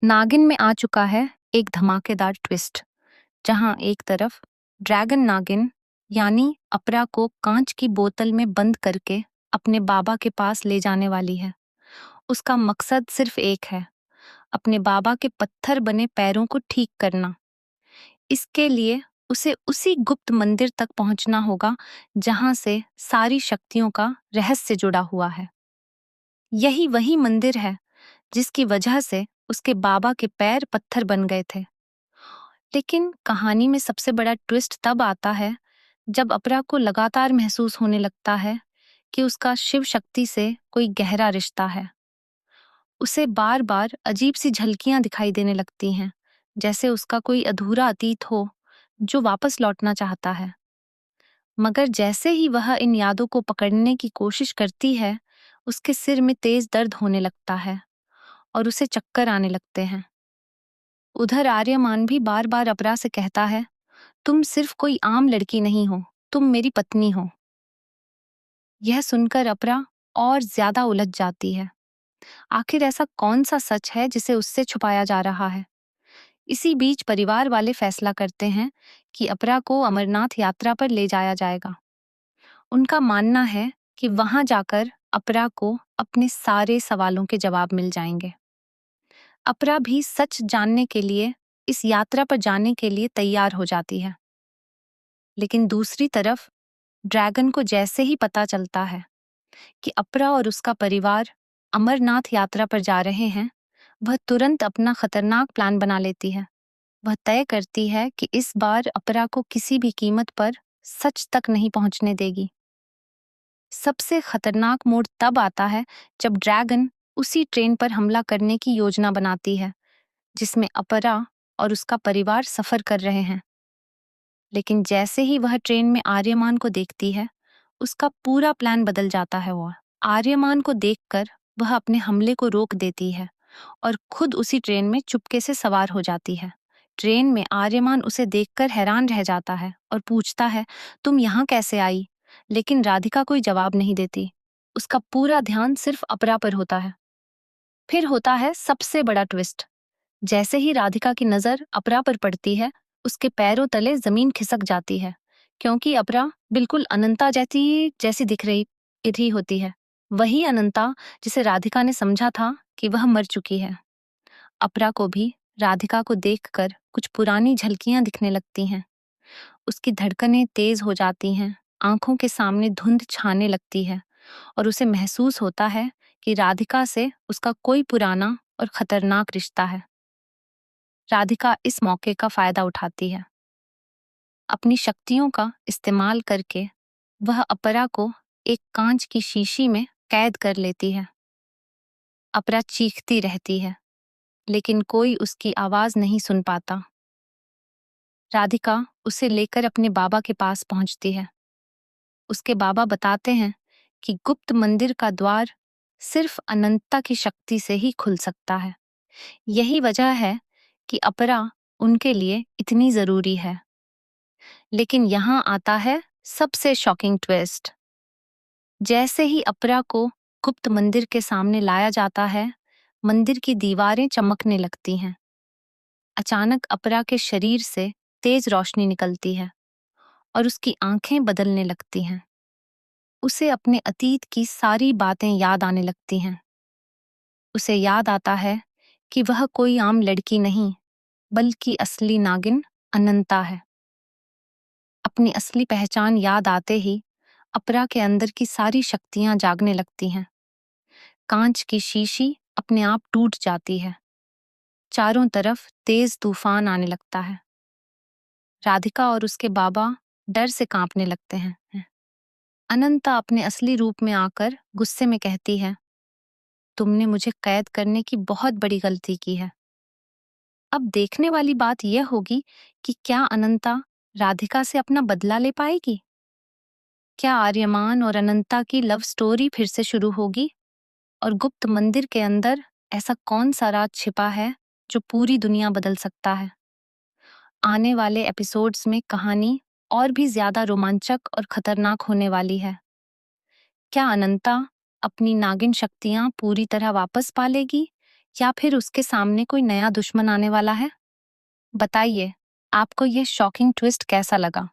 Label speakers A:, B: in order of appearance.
A: नागिन में आ चुका है एक धमाकेदार ट्विस्ट, जहां एक तरफ ड्रैगन नागिन यानी अपरा को कांच की बोतल में बंद करके अपने बाबा के पास ले जाने वाली है। उसका मकसद सिर्फ एक है, अपने बाबा के पत्थर बने पैरों को ठीक करना। इसके लिए उसे उसी गुप्त मंदिर तक पहुंचना होगा जहां से सारी शक्तियों का रहस्य जुड़ा हुआ है। यही वही मंदिर है जिसकी वजह से उसके बाबा के पैर पत्थर बन गए थे। लेकिन कहानी में सबसे बड़ा ट्विस्ट तब आता है जब अपरा को लगातार महसूस होने लगता है कि उसका शिव शक्ति से कोई गहरा रिश्ता है। उसे बार बार अजीब सी झलकियां दिखाई देने लगती हैं, जैसे उसका कोई अधूरा अतीत हो जो वापस लौटना चाहता है। मगर जैसे ही वह इन यादों को पकड़ने की कोशिश करती है, उसके सिर में तेज दर्द होने लगता है और उसे चक्कर आने लगते हैं। उधर आर्यमान भी बार बार अपरा से कहता है, तुम सिर्फ कोई आम लड़की नहीं हो, तुम मेरी पत्नी हो। यह सुनकर अपरा और ज्यादा उलझ जाती है। आखिर ऐसा कौन सा सच है जिसे उससे छुपाया जा रहा है? इसी बीच परिवार वाले फैसला करते हैं कि अपरा को अमरनाथ यात्रा पर ले जाया जाएगा। उनका मानना है कि वहां जाकर अपरा को अपने सारे सवालों के जवाब मिल जाएंगे। अपरा भी सच जानने के लिए इस यात्रा पर जाने के लिए तैयार हो जाती है। लेकिन दूसरी तरफ ड्रैगन को जैसे ही पता चलता है कि अपरा और उसका परिवार अमरनाथ यात्रा पर जा रहे हैं, वह तुरंत अपना खतरनाक प्लान बना लेती है। वह तय करती है कि इस बार अपरा को किसी भी कीमत पर सच तक नहीं पहुंचने देगी। सबसे खतरनाक मोड़ तब आता है जब ड्रैगन उसी ट्रेन पर हमला करने की योजना बनाती है जिसमें अपरा और उसका परिवार सफर कर रहे हैं। लेकिन जैसे ही वह ट्रेन में आर्यमान को देखती है, उसका पूरा प्लान बदल जाता है। वह आर्यमान को देखकर वह अपने हमले को रोक देती है और खुद उसी ट्रेन में चुपके से सवार हो जाती है। ट्रेन में आर्यमान उसे देखकर हैरान रह जाता है और पूछता है, तुम यहाँ कैसे आई? लेकिन राधिका कोई जवाब नहीं देती। उसका पूरा ध्यान सिर्फ अपरा पर होता है। फिर होता है सबसे बड़ा ट्विस्ट। जैसे ही राधिका की नजर अपरा पर पड़ती है, उसके पैरों तले जमीन खिसक जाती है, क्योंकि अपरा बिल्कुल अनंता जैसी जैसी दिख रही होती है। वही अनंता जिसे राधिका ने समझा था कि वह मर चुकी है। अपरा को भी राधिका को देखकर कुछ पुरानी झलकियां दिखने लगती हैं। उसकी धड़कनें तेज हो जाती हैं, आंखों के सामने धुंध छाने लगती है और उसे महसूस होता है कि राधिका से उसका कोई पुराना और खतरनाक रिश्ता है। राधिका इस मौके का फायदा उठाती है। अपनी शक्तियों का इस्तेमाल करके वह अपरा को एक कांच की शीशी में कैद कर लेती है। अपरा चीखती रहती है, लेकिन कोई उसकी आवाज नहीं सुन पाता। राधिका उसे लेकर अपने बाबा के पास पहुंचती है। उसके बाबा बताते हैं कि गुप्त मंदिर का द्वार सिर्फ अनंतता की शक्ति से ही खुल सकता है। यही वजह है कि अपरा उनके लिए इतनी जरूरी है। लेकिन यहाँ आता है सबसे शॉकिंग ट्विस्ट। जैसे ही अपरा को गुप्त मंदिर के सामने लाया जाता है, मंदिर की दीवारें चमकने लगती हैं। अचानक अपरा के शरीर से तेज रोशनी निकलती है और उसकी आंखें बदलने लगती हैं। उसे अपने अतीत की सारी बातें याद आने लगती हैं। उसे याद आता है कि वह कोई आम लड़की नहीं, बल्कि असली नागिन अनंता है। अपनी असली पहचान याद आते ही अपरा के अंदर की सारी शक्तियां जागने लगती हैं। कांच की शीशी अपने आप टूट जाती है। चारों तरफ तेज तूफान आने लगता है। राधिका और उसके बाबा डर से कांपने लगते हैं। अनंता अपने असली रूप में आकर गुस्से में कहती है, तुमने मुझे कैद करने की बहुत बड़ी गलती की है। अब देखने वाली बात यह होगी कि क्या अनंता राधिका से अपना बदला ले पाएगी? क्या आर्यमान और अनंता की लव स्टोरी फिर से शुरू होगी? और गुप्त मंदिर के अंदर ऐसा कौन सा राज छिपा है जो पूरी दुनिया बदल सकता है? आने वाले एपिसोड्स में कहानी और भी ज्यादा रोमांचक और खतरनाक होने वाली है। क्या अनंता अपनी नागिन शक्तियां पूरी तरह वापस पा लेगी या फिर उसके सामने कोई नया दुश्मन आने वाला है? बताइए, आपको ये शॉकिंग ट्विस्ट कैसा लगा?